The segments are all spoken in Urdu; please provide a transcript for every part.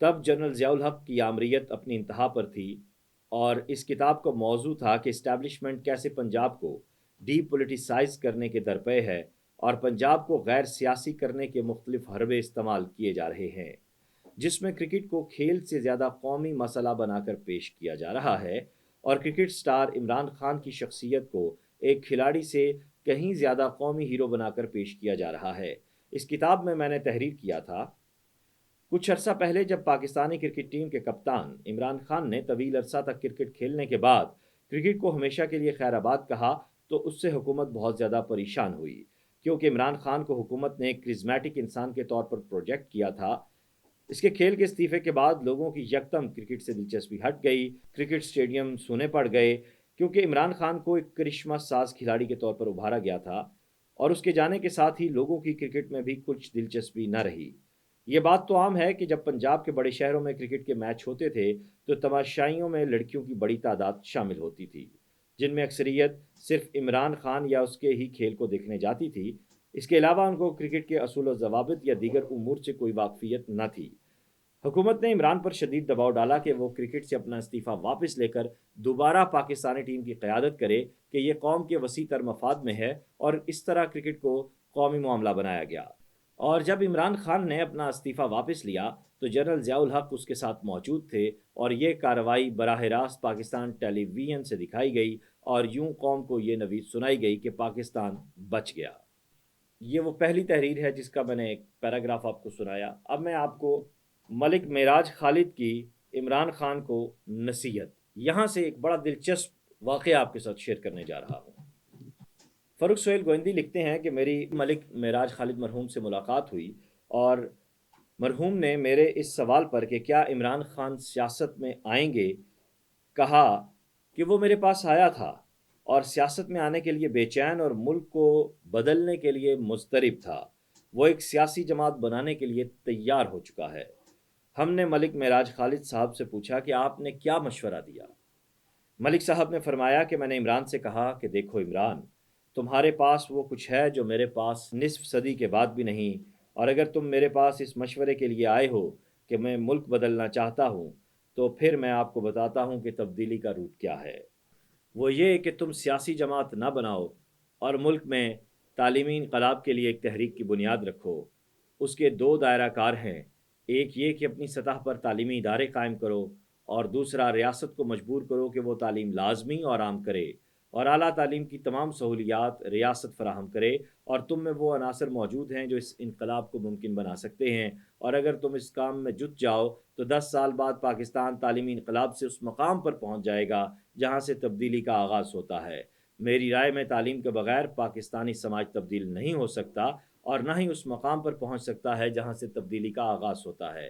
تب جنرل ضیاء الحق کی آمریت اپنی انتہا پر تھی، اور اس کتاب کا موضوع تھا کہ اسٹیبلشمنٹ کیسے پنجاب کو ڈی پولیٹیسائز کرنے کے درپے ہے اور پنجاب کو غیر سیاسی کرنے کے مختلف حربے استعمال کیے جا رہے ہیں، جس میں کرکٹ کو کھیل سے زیادہ قومی مسئلہ بنا کر پیش کیا جا رہا ہے، اور کرکٹ سٹار عمران خان کی شخصیت کو ایک کھلاڑی سے کہیں زیادہ قومی ہیرو بنا کر پیش کیا جا رہا ہے۔ اس کتاب میں نے تحریر کیا تھا کچھ عرصہ پہلے، جب پاکستانی کرکٹ ٹیم کے کپتان عمران خان نے طویل عرصہ تک کرکٹ کھیلنے کے بعد کرکٹ کو ہمیشہ کے لیے خیر آباد کہا، تو اس سے حکومت بہت زیادہ پریشان ہوئی، کیونکہ عمران خان کو حکومت نے ایک کرزمیٹک انسان کے طور پر پروجیکٹ کیا تھا۔ اس کے کھیل کے استعفے کے بعد لوگوں کی یکدم کرکٹ سے دلچسپی ہٹ گئی، کرکٹ سٹیڈیم سونے پڑ گئے، کیونکہ عمران خان کو ایک کرشمہ ساز کھلاڑی کے طور پر ابھارا گیا تھا، اور اس کے جانے کے ساتھ ہی لوگوں کی کرکٹ میں بھی کچھ دلچسپی نہ رہی۔ یہ بات تو عام ہے کہ جب پنجاب کے بڑے شہروں میں کرکٹ کے میچ ہوتے تھے تو تماشائیوں میں لڑکیوں کی بڑی تعداد شامل ہوتی تھی، جن میں اکثریت صرف عمران خان یا اس کے ہی کھیل کو دیکھنے جاتی تھی۔ اس کے علاوہ ان کو کرکٹ کے اصول و ضوابط یا دیگر امور سے کوئی واقفیت نہ تھی۔ حکومت نے عمران پر شدید دباؤ ڈالا کہ وہ کرکٹ سے اپنا استعفیٰ واپس لے کر دوبارہ پاکستانی ٹیم کی قیادت کرے، کہ یہ قوم کے وسیع تر مفاد میں ہے، اور اس طرح کرکٹ کو قومی معاملہ بنایا گیا۔ اور جب عمران خان نے اپنا استعفیٰ واپس لیا تو جنرل ضیاء الحق اس کے ساتھ موجود تھے، اور یہ کارروائی براہ راست پاکستان ٹیلی ویژن سے دکھائی گئی، اور یوں قوم کو یہ نوید سنائی گئی کہ پاکستان بچ گیا۔ یہ وہ پہلی تحریر ہے جس کا میں نے ایک پیراگراف آپ کو سنایا۔ اب میں آپ کو ملک معراج خالد کی عمران خان کو نصیحت، یہاں سے ایک بڑا دلچسپ واقعہ آپ کے ساتھ شیئر کرنے جا رہا ہوں۔ فاروق سہیل گوئندی لکھتے ہیں کہ میری ملک معراج خالد مرحوم سے ملاقات ہوئی، اور مرحوم نے میرے اس سوال پر کہ کیا عمران خان سیاست میں آئیں گے، کہا کہ وہ میرے پاس آیا تھا اور سیاست میں آنے کے لیے بے چین اور ملک کو بدلنے کے لیے مضطرب تھا۔ وہ ایک سیاسی جماعت بنانے کے لیے تیار ہو چکا ہے۔ ہم نے ملک معراج خالد صاحب سے پوچھا کہ آپ نے کیا مشورہ دیا؟ ملک صاحب نے فرمایا کہ میں نے عمران سے کہا کہ دیکھو عمران، تمہارے پاس وہ کچھ ہے جو میرے پاس نصف صدی کے بعد بھی نہیں، اور اگر تم میرے پاس اس مشورے کے لیے آئے ہو کہ میں ملک بدلنا چاہتا ہوں، تو پھر میں آپ کو بتاتا ہوں کہ تبدیلی کا روٹ کیا ہے۔ وہ یہ کہ تم سیاسی جماعت نہ بناؤ اور ملک میں تعلیمی انقلاب کے لیے ایک تحریک کی بنیاد رکھو۔ اس کے دو دائرہ کار ہیں، ایک یہ کہ اپنی سطح پر تعلیمی ادارے قائم کرو، اور دوسرا ریاست کو مجبور کرو کہ وہ تعلیم لازمی اور عام کرے، اور اعلیٰ تعلیم کی تمام سہولیات ریاست فراہم کرے، اور تم میں وہ عناصر موجود ہیں جو اس انقلاب کو ممکن بنا سکتے ہیں، اور اگر تم اس کام میں جت جاؤ تو 10 سال بعد پاکستان تعلیمی انقلاب سے اس مقام پر پہنچ جائے گا جہاں سے تبدیلی کا آغاز ہوتا ہے۔ میری رائے میں تعلیم کے بغیر پاکستانی سماج تبدیل نہیں ہو سکتا، اور نہ ہی اس مقام پر پہنچ سکتا ہے جہاں سے تبدیلی کا آغاز ہوتا ہے۔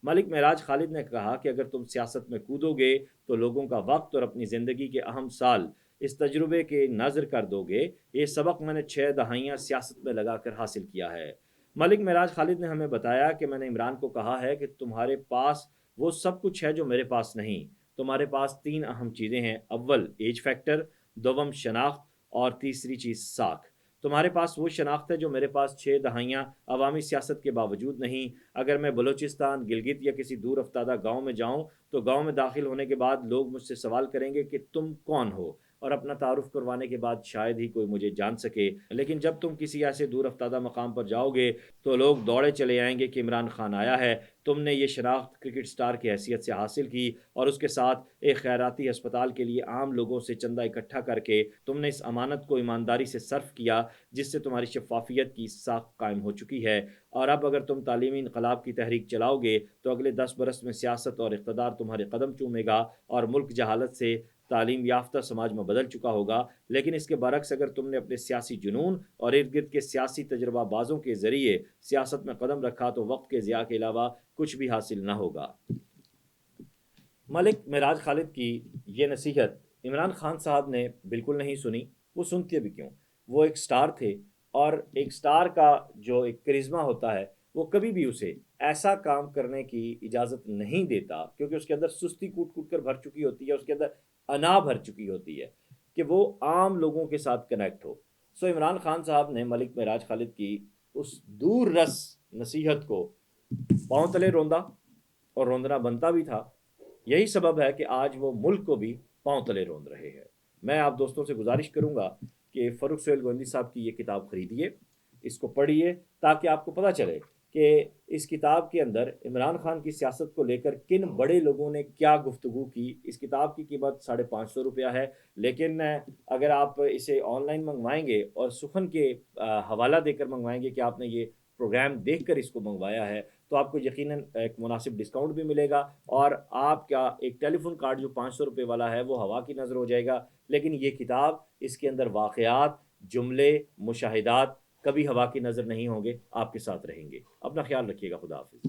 ملک معراج خالد نے کہا کہ اگر تم سیاست میں کودو گے تو لوگوں کا وقت اور اپنی زندگی کے اہم سال اس تجربے کے نظر کر دو گے۔ یہ سبق میں نے 6 دہائیاں سیاست میں لگا کر حاصل کیا ہے۔ ملک معراج خالد نے ہمیں بتایا کہ میں نے عمران کو کہا ہے کہ تمہارے پاس وہ سب کچھ ہے جو میرے پاس نہیں۔ تمہارے پاس 3 اہم چیزیں ہیں، اول ایج فیکٹر، دوم شناخت، اور تیسری چیز ساکھ۔ تمہارے پاس وہ شناخت ہے جو میرے پاس 6 دہائیاں عوامی سیاست کے باوجود نہیں۔ اگر میں بلوچستان، گلگت یا کسی دور افتادہ گاؤں میں جاؤں تو گاؤں میں داخل ہونے کے بعد لوگ مجھ سے سوال کریں گے کہ تم کون ہو، اور اپنا تعارف کروانے کے بعد شاید ہی کوئی مجھے جان سکے۔ لیکن جب تم کسی ایسے دور افتادہ مقام پر جاؤ گے تو لوگ دوڑے چلے آئیں گے کہ عمران خان آیا ہے۔ تم نے یہ شناخت کرکٹ سٹار کی حیثیت سے حاصل کی، اور اس کے ساتھ ایک خیراتی ہسپتال کے لیے عام لوگوں سے چندہ اکٹھا کر کے تم نے اس امانت کو ایمانداری سے صرف کیا، جس سے تمہاری شفافیت کی ساکھ قائم ہو چکی ہے۔ اور اب اگر تم تعلیمی انقلاب کی تحریک چلاؤ گے تو اگلے 10 برس میں سیاست اور اقتدار تمہارے قدم چومے گا، اور ملک جہالت سے تعلیم یافتہ سماج میں بدل چکا ہوگا۔ لیکن اس کے برعکس اگر تم نے اپنے سیاسی جنون اور ارد گرد کے سیاسی تجربہ بازوں کے ذریعے سیاست میں قدم رکھا تو وقت کے ضیاع کے علاوہ کچھ بھی حاصل نہ ہوگا۔ ملک معراج خالد کی یہ نصیحت عمران خان صاحب نے بالکل نہیں سنی۔ وہ سنتے بھی کیوں؟ وہ ایک سٹار تھے، اور ایک سٹار کا جو ایک کرزمہ ہوتا ہے وہ کبھی بھی اسے ایسا کام کرنے کی اجازت نہیں دیتا، کیونکہ اس کے اندر سستی کوٹ کوٹ کر بھر چکی ہوتی ہے، اس کے اندر انا بھر چکی ہوتی ہے کہ وہ عام لوگوں کے ساتھ کنیکٹ ہو۔ سو عمران خان صاحب نے ملک معراج خالد کی اس دور رس نصیحت کو پاؤں تلے روندا، اور روندنا بنتا بھی تھا. یہی سبب ہے کہ آج وہ ملک کو بھی پاؤں تلے روند رہے ہیں. میں آپ دوستوں سے گزارش کروں گا کہ فاروق سہیل گوندی صاحب کی یہ کتاب خریدیے، اس کو پڑھیے، تاکہ آپ کو پتہ چلے کہ اس کتاب کے اندر عمران خان کی سیاست کو لے کر کن بڑے لوگوں نے کیا گفتگو کی. اس کتاب کی قیمت 550 روپیہ ہے، لیکن اگر آپ اسے آن لائن منگوائیں گے اور سخن کے حوالہ دے کر منگوائیں گے کہ آپ نے یہ پروگرام دیکھ کر اس کو منگوایا ہے، تو آپ کو یقیناً ایک مناسب ڈسکاؤنٹ بھی ملے گا، اور آپ کا ایک ٹیلی فون کارڈ جو 500 روپے والا ہے وہ ہوا کی نظر ہو جائے گا. لیکن یہ کتاب، اس کے اندر واقعات، جملے، مشاہدات کبھی ہوا کی نظر نہیں ہوں گے، آپ کے ساتھ رہیں گے. اپنا خیال رکھیے گا. خدا حافظ.